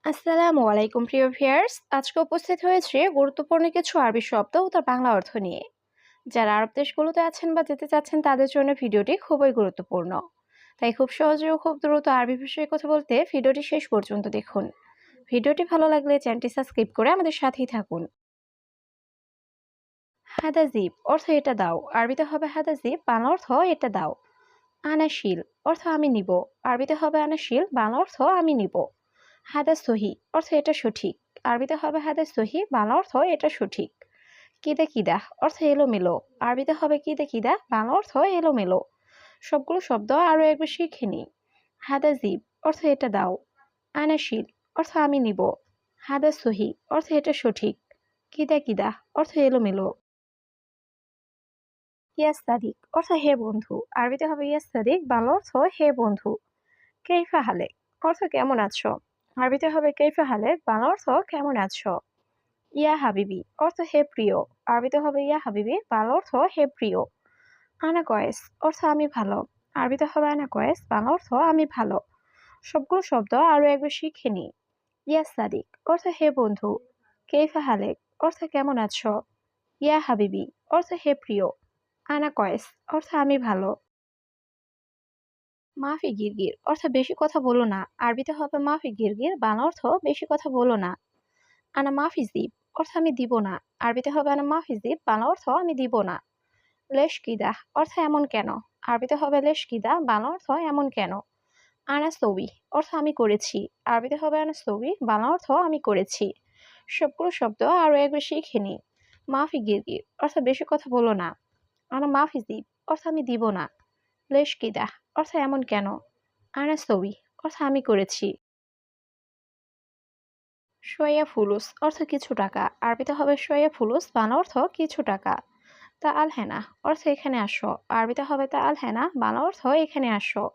আসসালামু আলাইকুম প্রিয় ভিউয়ার্স, আজকে উপস্থিত হয়েছে গুরুত্বপূর্ণ কিছু আরবি শব্দ ও তার বাংলা অর্থ নিয়ে। যারা আরব দেশগুলোতে আছেন বা যেতে চাচ্ছেন তাদের জন্য ভিডিওটি খুবই গুরুত্বপূর্ণ। তাই খুব সহজে ও খুব দ্রুত আরবি বিষয়ে কথা বলতে ভিডিওটি শেষ পর্যন্ত দেখুন। ভিডিওটি ভালো লাগলে চ্যানেলটি সাবস্ক্রাইব করে আমাদের সাথেই থাকুন। হাদাজিব অর্থ এটা দাও, আরবিতে হবে হাদাজিব, বাংলা অর্থ এটা দাও। আনাশিল অর্থ আমি নিব, আরবিতে হবে আনাশিল, বাংলা অর্থ আমি নিব। হাদা সহি অর্থ এটা সঠিক, আরবিতে হবে হাদা সহি, বাংলা অর্থ এটা সঠিক। কিদে কিদা অর্থ এলোমেলো, আরবিতে হবে কিদে কিদা, বাংলা অর্থ এলোমেলো। সবগুলো শব্দ আরো একবার শিখে নি। হাদা জিব অর্থ এটা দাও। আনাশিল অর্থ আমি নিব। হাদা সহি অর্থ এটা সঠিক। কিদা কিদা অর্থ এলোমেলো। ইয়াস সাদিক অর্থ হে বন্ধু, আরবিতে হবে ইয়াস সাদিক, বাংলা অর্থ হে বন্ধু। কেইফা হালেক অর্থ কেমন আছো, আরবিতে হবে কেইফা হালেক, বাংলা অর্থ কেমন আছো। ইয়া হাবিবি অর্থ হে প্রিয়, আরবিতে হবে ইয়া হাবিবি, বাংলা অর্থ হে প্রিয়। আনা কয়েস অর্থ আমি ভালো, আরবিতে হবে আনা কয়েস, বাংলা অর্থ আমি ভালো। সবগুলো শব্দ আরো একবার শিখে নি। ইয়া সাদিক অর্থ হে বন্ধু। কেইফা হালেক অর্থ কেমন আছো। ইয়া হাবিবি অর্থ হে প্রিয়। আনা কয়েস অর্থ আমি ভালো। মাফি গিরগির অর্থ বেশি কথা বলো না, আরবিতে হবে মাফি গিরগির, বাংলা অর্থ বেশি কথা বলো না। আনা মাফি জিব অর্থ আমি দিব না, আরবিতে হবে আনা মাফি জিব, বাংলা অর্থ আমি দিব না। লেশ কিদা অর্থ এমন কেন, আরবিতে হবে লেশ কিদা, বাংলা অর্থ এমন কেন। আনা সবি অর্থ আমি করেছি, আরবিতে হবে আনা সবি, বাংলা অর্থ আমি করেছি। সবগুলো শব্দ আরো একবার শিখে নি। মাফি গিরগির অর্থ বেশি কথা বলো না। আনা মাফি জিব অর্থ আমি দিব না। লেশ কিদা অর্থ এমন কেন। আনা সবি অর্থ আমি করেছি। শোয়া ফুলুস অর্থ কিছু টাকা, আরবিতে হবে শোয়া ফুলুস, বাংলা অর্থ কিছু টাকা। তা আল হেনা অর্থ এখানে আসো, আরবিতে হবে তা আল হেনা, বাংলা অর্থ এখানে আসো।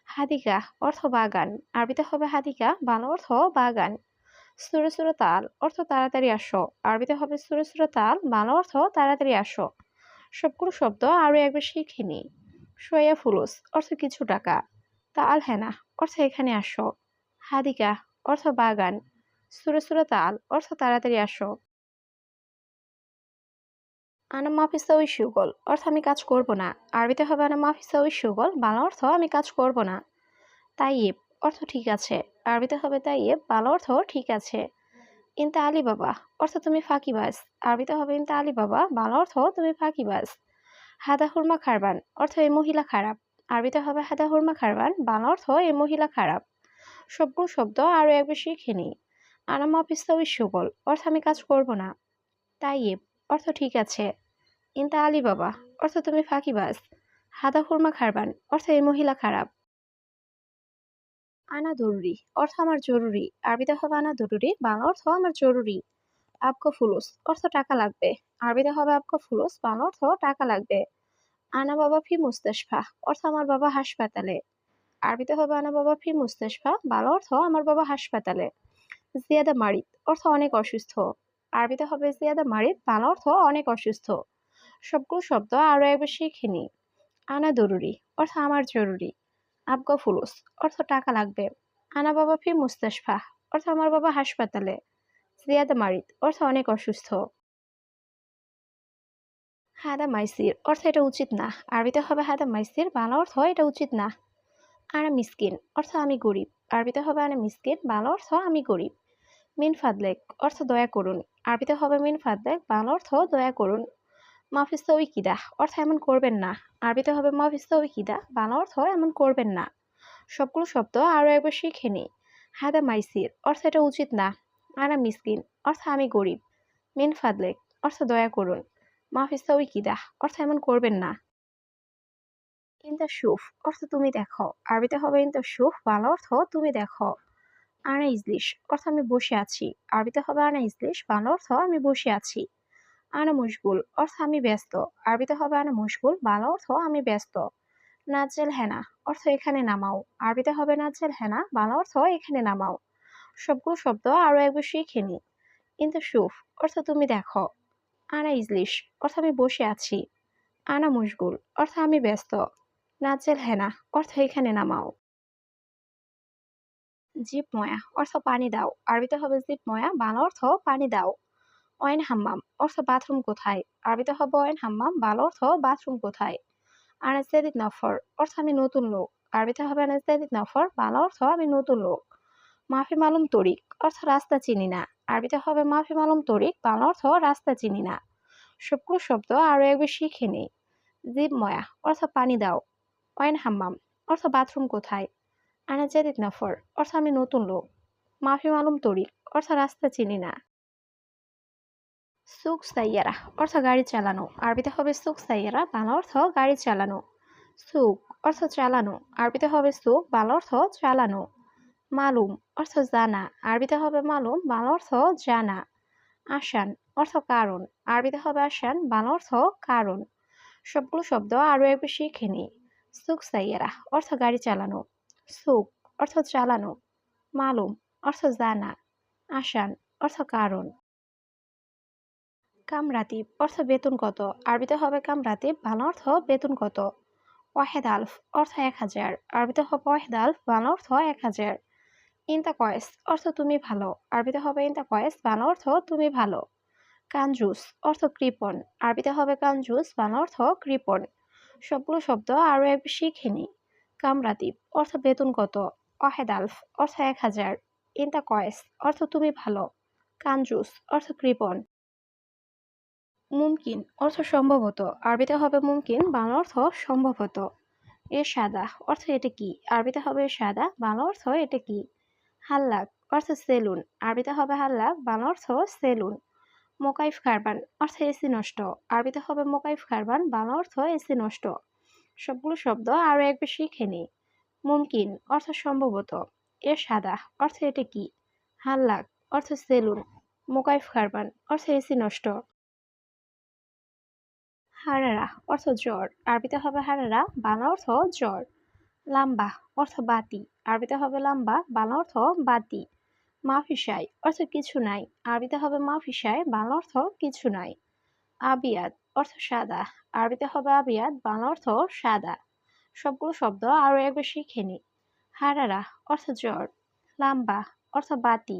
হাদিকা অর্থ বাগান, আরবিতে হবে হাদিকা, বাংলা অর্থ বাগান। সুরে সুরে তাল অর্থ তাড়াতাড়ি আসো, আরবিতে হবে সুরে সুরে তাল, বাংলা অর্থ তাড়াতাড়ি আসো। সবগুলো শব্দ আরো একবার শিখে নি। শোয়া ফুলুস অর্থ কিছু টাকা। তা আল হেনা অর্থ এখানে আসো। হাদিকা অর্থ বাগান। সুরে সুরে তাল অর্থ তাড়াতাড়ি আসো। আনা মাফিসাউই সুগল অর্থ আমি কাজ করব না, আরবিতে হবে আনা মাফিসাউই সুগল, বাংলা অর্থ আমি কাজ করব না। তাইয়েব অর্থ ঠিক আছে, আরবিতে হবে তাইয়েব, বাংলা অর্থ ঠিক আছে। ইনতা আলী বাবা অর্থ তুমি ফাঁকিবাজ, আরবিতে হবে ইনতা আলী বাবা, বাংলা অর্থ তুমি ফাঁকিবাজ। হাদা হুরমা খারবান অর্থ এই মহিলা খারাপ, আরবিতে হবে হাদা হুরমা খারবান, বাংলা অর্থ এই মহিলা খারাপ। সবগুলো শব্দ আরো একবার শিখে নিই। আনা মাফিসাউই সুগল অর্থ আমি কাজ করব না। তাইয়েব অর্থ ঠিক আছে। ইনতা আলী বাবা অর্থ তুমি ফাঁকিবাজ। হাদা হুরমা খারবান অর্থ এই মহিলা খারাপ। আনা জরুরি অর্থ আমার জরুরি, আরবিতে হবে আনা জরুরি, বাংলা অর্থ আমার জরুরি। আপকো ফুলুস অর্থ টাকা লাগবে, আরবিতে হবে আপকো ফুলুস, বাংলা অর্থ টাকা লাগবে। আনা বাবা ফি মুস্তাশফা অর্থ আমার বাবা হাসপাতালে, আরবিতে হবে আনা বাবা ফি মুস্তাশফা, বাংলা অর্থ আমার বাবা হাসপাতালে। জিয়াদা মারিদ অর্থ অনেক অসুস্থ, আরবিতে হবে জিয়াদা মারিদ, বাংলা অর্থ অনেক অসুস্থ। সবগুলো শব্দ আরো একবার শিখে নি। আনা জরুরি অর্থ আমার জরুরি। আবগা ফুলুস অর্থ টাকা লাগবে। আনা বাবা ফি মুস্তাশফা অর্থ আমার বাবা হাসপাতালে। জিয়াদা মারিদ অর্থ অনেক অসুস্থ। হাদা মাইসির অর্থ এটা উচিত না, আরবিতে হবে হাদা মাইসির, বাংলা অর্থ এটা উচিত না। আনা মিসকিন অর্থ আমি গরিব, আরবিতে হবে আনা মিসকিন, বাংলা অর্থ আমি গরিব। মিন ফাদলেক অর্থ দয়া করুন, আরবিতে হবে মিন ফাদলেক, বাংলা অর্থ দয়া করুন। মাফিস্তাউই কিদা অর্থ এমন করবেন না, আরবিতে হবে মাফিস্তাউই কিদা, বাংলা অর্থ এমন করবেন না। সবগুলো শব্দ আরো একবার শিখে নি। হাদা মাইসির অর্থ এটা উচিত না। আনা মিসকিন অর্থ আমি গরিব। মিন ফাদলেক অর্থ দয়া করুন। মাফিস্তাউই কিদা অর্থ এমন করবেন না। ইনতা শুফ অর্থ তুমি দেখো, আরবিতে হবে ইনতা শুফ, বাংলা অর্থ তুমি দেখো। আনা ইজলিশ অর্থ আমি বসে আছি, আরবিতে হবে আনা ইজলিশ, বাংলা অর্থ আমি বসে আছি। আনা মশগুল অর্থ আমি ব্যস্ত, আরবিতে হবে আনা মশগুল, বাংলা অর্থ আমি ব্যস্ত। নাজ্জেল হেনা অর্থ এখানে নামাও, আরবিতে হবে নাজ্জেল হেনা, বাংলা অর্থ এখানে নামাও। সবগুলো শব্দ আরো একবার শিখে নি। ইনতা শুফ অর্থ তুমি দেখো। আনা ইজলিশ অর্থ আমি বসে আছি। আনা মশগুল অর্থ আমি ব্যস্ত। নাজ্জেল হেনা অর্থ এখানে নামাও। জিব ময়া অর্থ পানি দাও, আরবিতে হবে জিব ময়া, বাংলা অর্থ পানি দাও। অয়েন হাম্মাম অর্থ বাথরুম কোথায়, আরবিতে হবে অয়েন হাম্মাম, বাংলা অর্থ বাথরুম কোথায়। আনাজেদিদ নফর অর্থ আমি নতুন লোক, আরবিতে হবে আনাজেদিদ নফর, বাংলা অর্থ আমি নতুন লোক। মাফি মালুম তরিক অর্থ রাস্তা চিনি না, আরবিতে হবে মাফি মালুম তরিক, বাংলা অর্থ রাস্তা চিনি না। সবগুলো শব্দ আরো একবার শিখে নেই। জিব ময়া অর্থ পানি দাও, অয়েন হাম্মাম অর্থ বাথরুম কোথায়, আনা জেদিদ নফর অর্থ আমি নতুন লোক, মাফি মালুম তরিক অর্থ রাস্তা চিনি না। সুক সাইয়ারা অর্থ গাড়ি চালানো, আরবিতে হবে সুক সাইয়ারা, বাংলা অর্থ গাড়ি চালানো। সুক অর্থ চালানো, আরবিতে হবে সুক, বাংলা অর্থ চালানো। মালুম অর্থ জানা, আরবিতে হবে মালুম, বাংলা অর্থ জানা। আসান অর্থ কারণ, আরবিতে হবে আসান, বাংলা অর্থ কারণ। সবগুলো শব্দ আরো একবার শিখে নিই। সুক সাইয়ারা অর্থ গাড়ি চালানো, সুক অর্থ চালানো, মালুম অর্থ জানা, আসান অর্থ কারণ। কামরাতিব অর্থ বেতন কত, আরবিতে হবে কামরাতিব, বাংলা অর্থ বেতন কত। ওয়াহেদ আলফ অর্থ 1000, আরবিতে হবে ওয়াহেদ আলফ, বাংলা অর্থ 1000। ইনতা কয়েস অর্থ তুমি ভালো, আরবিতে হবে ইনতা কয়েস, বাংলা অর্থ তুমি ভালো। কানজুস অর্থ কৃপণ, আরবিতে হবে কানজুস, বাংলা অর্থ কৃপণ। সবগুলো শব্দ আরো একবার শিখে নিই। কামরাতিব অর্থ বেতন কত, ওয়াহেদ আলফ অর্থ 1000, ইনতা কয়েস অর্থ তুমি ভালো, কানজুস অর্থ কৃপণ। মুমকিন অর্থ সম্ভবত, আরবিতে হবে মুমকিন, বাংলা অর্থ সম্ভবত। সাদা অর্থ এটা কি, আরবিতে হবে সাদা, বাংলা অর্থ এটা কি। হাল্লাক অর্থ সেলুন, আরবিতে হবে হাল্লাক, বাংলা অর্থ সেলুন। মোকাইফ কারবান অর্থ এসি নষ্ট, আরবিতে হবে মোকাইফ কারবান, বাংলা অর্থ এসি নষ্ট। সবগুলো শব্দ আরো একবার শিখে নিই। মুমকিন অর্থ সম্ভবত, সাদা অর্থ এটা কি, হাল্লাক অর্থ সেলুন, মোকাইফ কারবান অর্থ এসি নষ্ট। হারারা অর্থ জ্বর, আরবিতে হবে হারারা, বাংলা অর্থ জ্বর। লাম্বা অর্থ বাতি, আরবিতে হবে লাম্বা, বাংলা অর্থ বাতি। মাফিসাই অর্থ কিছু নাই, আরবিতে হবে মাফিসাই, বাংলা অর্থ কিছু নাই। আবিয়াদ অর্থ সাদা, আরবিতে হবে আবিয়াদ, বাংলা অর্থ সাদা। সবগুলো শব্দ আরো একবার শিখে নিই। হারারা অর্থ জ্বর, লাম্বা অর্থ বাতি,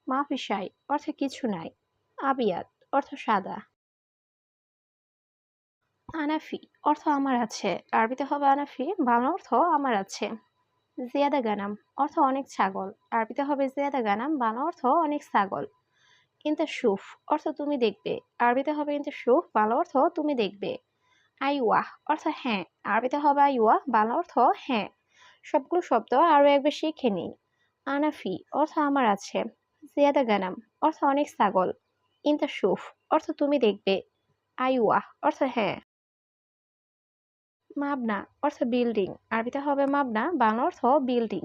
মাফিসাই অর্থ কিছু নাই, আবিয়াদ অর্থ সাদা। আনাফি অর্থ আমার আছে, আরবিতে হবে আনাফি, বাংলা অর্থ আমার আছে। জিয়াদা গানাম অর্থ অনেক ছাগল, আরবিতে হবে জিয়াদা গানাম, বাংলা অর্থ অনেক ছাগল। ইনতা শুফ অর্থ তুমি দেখবে, আরবিতে হবে ইনতা শুফ, বাংলা অর্থ তুমি দেখবে। আইওয়া অর্থ হ্যাঁ, আরবিতে হবে আইওয়া, বাংলা অর্থ হ্যাঁ। সবগুলো শব্দ আরো একবার শিখে নিই। আনাফি অর্থ আমার আছে, জিয়াদা গানাম অর্থ অনেক ছাগল, ইনতা শুফ অর্থ তুমি দেখবে, আইওয়া অর্থ হ্যাঁ। মাবনা অর্থ বিল্ডিং, আরবিতে হবে মাবনা, বাংলা অর্থ বিল্ডিং।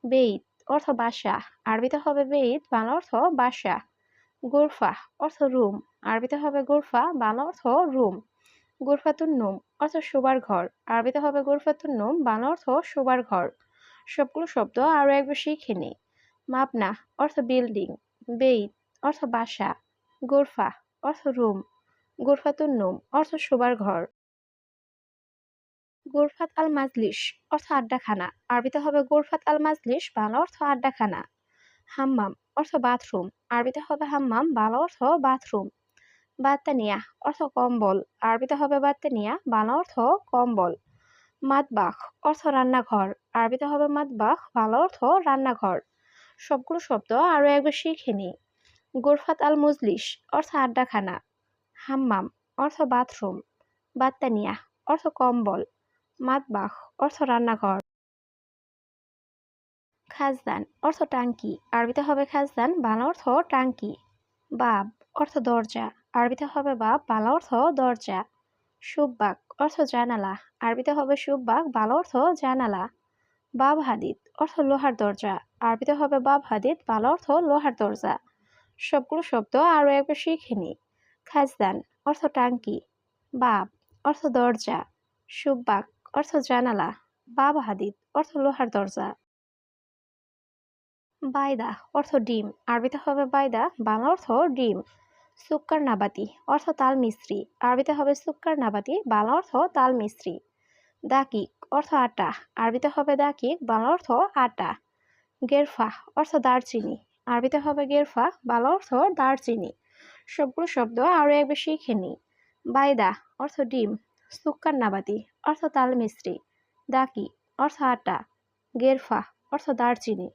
বেইত অর্থ বাসা, আরবিতে হবে বেইত, বাংলা অর্থ বাসা। গোরফা অর্থ রুম, আরবিতে হবে গোরফা, বাংলা অর্থ রুম। গোরফাতুন নুম অর্থ শোবার ঘর, আরবিতে হবে গোরফাতুন নুম, বাংলা অর্থ শোবার ঘর। সবগুলো শব্দ আরো একবার শিখে নিই। মাবনা অর্থ বিল্ডিং, বেইত অর্থ বাসা, গোরফা অর্থ রুম, গোরফাতুন নুম অর্থ শোবার ঘর। গোরফাত আল মাজলিস অর্থ আড্ডাখানা, আরবিতে হবে গোরফাত আল মাজলিস, বাংলা অর্থ আড্ডাখানা। হাম্মাম অর্থ বাথরুম, আরবিতে হবে হাম্মাম, বাংলা অর্থ বাথরুম। বাত্তানিয়া অর্থ কম্বল, আরবিতে হবে বাত্তানিয়া, বাংলা অর্থ কম্বল। মাতবাখ অর্থ রান্নাঘর, আরবিতে হবে মাতবাখ, বাংলা অর্থ রান্নাঘর। সবগুলো শব্দ আরো একবার শিখে নিই। গোরফাত আল মজলিস অর্থ আড্ডাখানা, হাম্মাম অর্থ বাথরুম, বাত্তানিয়া অর্থ কম্বল, মাতবাখ অর্থ রান্নাঘর। খাজদান অর্থ টাঙ্কি, আরবিতে হবে খাজদান, বাংলা অর্থ টাঙ্কি। বাব অর্থ দরজা, আরবিতে হবে বাব, বাংলা অর্থ দরজা। সুব্বাক অর্থ জানালা, আরবিতে হবে সুব্বাক, বাংলা অর্থ জানালা। বাব হাদিদ অর্থ লোহার দরজা, আরবিতে হবে বাব হাদিদ, বাংলা অর্থ লোহার দরজা। সবগুলো শব্দ আরো একবার শিখে নিই। খাজদান অর্থ টাঙ্কি, বাব অর্থ দরজা, সুব্বাক অর্থ জানালা, বাব হাদিদ অর্থ লোহার দরজা। বাইদা অর্থ ডিম, আরবিতে হবে বাইদা, বাংলা অর্থ ডিম। সুক্কার নাবাতি অর্থ তাল মিস্ত্রি, আরবিতে হবে সুক্কার নাবাতি, বাংলা অর্থ তাল মিস্ত্রি। দাকিক অর্থ আটা, আরবিতে হবে দাকিক, বাংলা অর্থ আটা। গেরফা অর্থ দারচিনি। আরবিতে হবে গেরফা, বাংলা অর্থ দারচিনি। সবগুলো শব্দ আরও একবার শিখে নিই। বাইদা অর্থ ডিম। সুক্কার নাবাতি অর্থ তাল মিস্ত্রি। দাকি অর্থ আটা। গেরফা অর্থ দারচিনি।